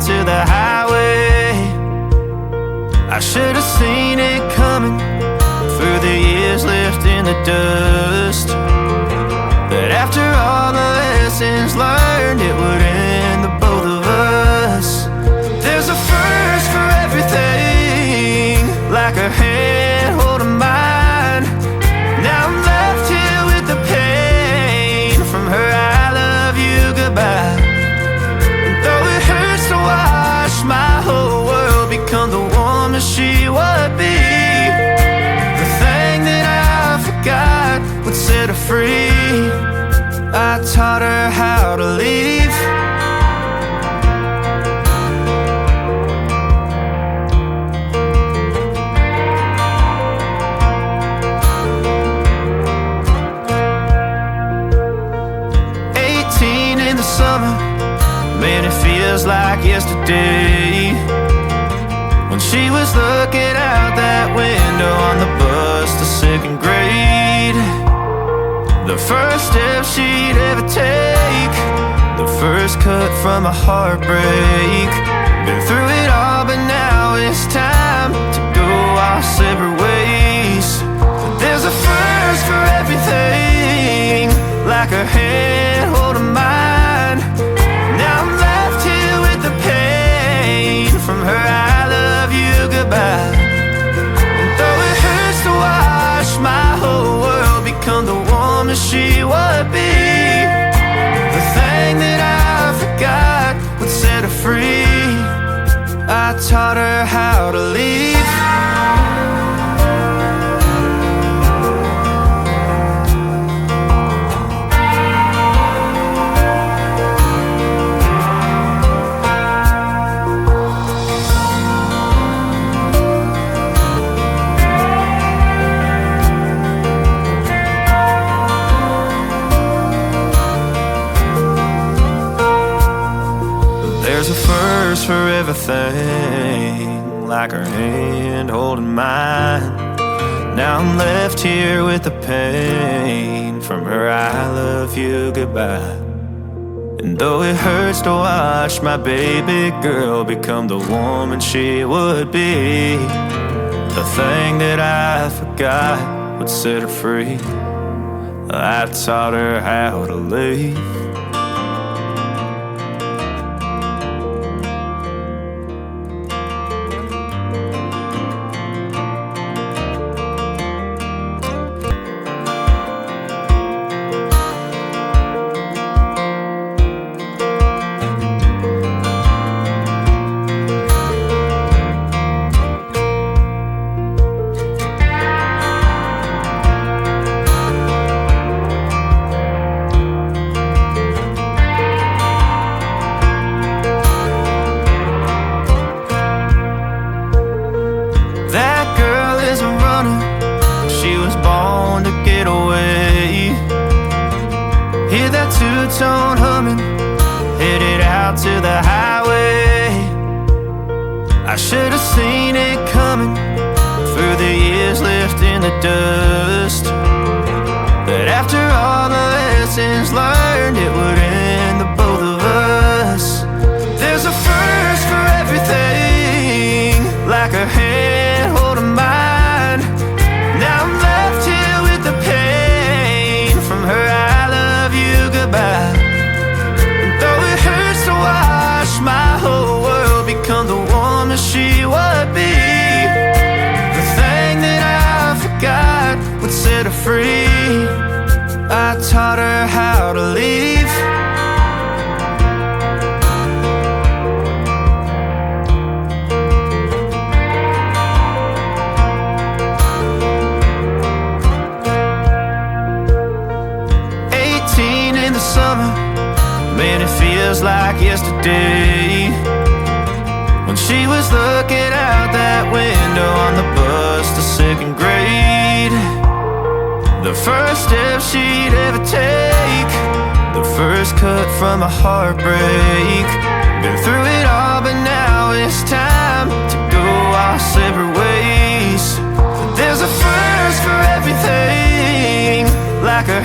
to the highway. I should have seen it coming through the years left in the dust, that after all the lessons learned, it would end the both of us. There's a first for everything, like her hand holding mine. Now I'm left here with the pain from her I love you goodbye. And though it hurts to watch my whole world become the woman she would be, the thing that I forgot would set her free. I taught her how to leave. Summer, man, it feels like yesterday, when she was looking out that window on the bus to second grade. The first step she'd ever take, the first cut from a heartbreak. Been through it all, but now it's time to go our separate ways. There's a first for everything, like her hand holding mine. Now I'm left here with the pain from her I love you goodbye. And though it hurts to watch my whole world become the woman she would be, the thing that I forgot would set her free. I taught her how to leave. There's a first for everything, like her hand holding mine. Now I'm left here with the pain from her I love you goodbye. And though it hurts to watch my baby girl become the woman she would be, the thing that I forgot would set her free. I taught her how to leave. Hear that two-tone humming, headed out to the highway. I should have seen it coming through the years left in the dust, that after all the lessons learned, it would end the both of us. There's a first for everything, like her hand holding mine. Now I'm left here with the pain from her I love you goodbye. And though it hurts to watch my whole world become the woman she would be, the thing that I forgot would set her free. I taught her how to leave. Summer, man, it feels like yesterday, when she was looking out that window on the bus to second grade. The first step she'd ever take, the first cut from a heartbreak. Been through it all, but now it's time to go our separate ways. There's a first for everything, like her